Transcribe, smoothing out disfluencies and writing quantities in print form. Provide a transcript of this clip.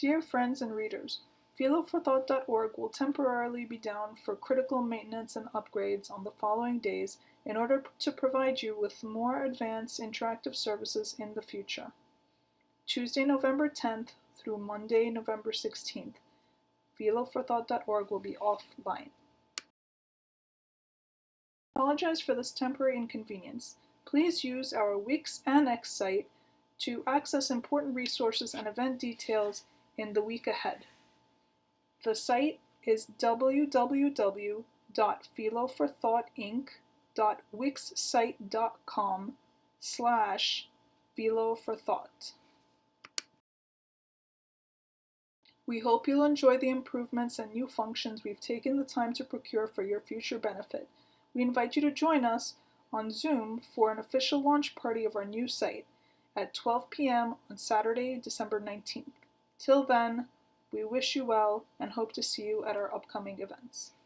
Dear friends and readers, Philo4Thought.org will temporarily be down for critical maintenance and upgrades on the following days in order to provide you with more advanced interactive services in the future. Tuesday, November 10th through Monday, November 16th, Philo4Thought.org will be offline. Apologize for this temporary inconvenience. Please use our Wix Annex site to access important resources and event details in the week ahead. The site is www.philoforthoughinc.wixsite.com/philoforthought. We hope you'll enjoy the improvements and new functions we've taken the time to procure for your future benefit. We invite you to join us on Zoom for an official launch party of our new site at 12 p.m. on Saturday, December 19th. Till then, we wish you well and hope to see you at our upcoming events.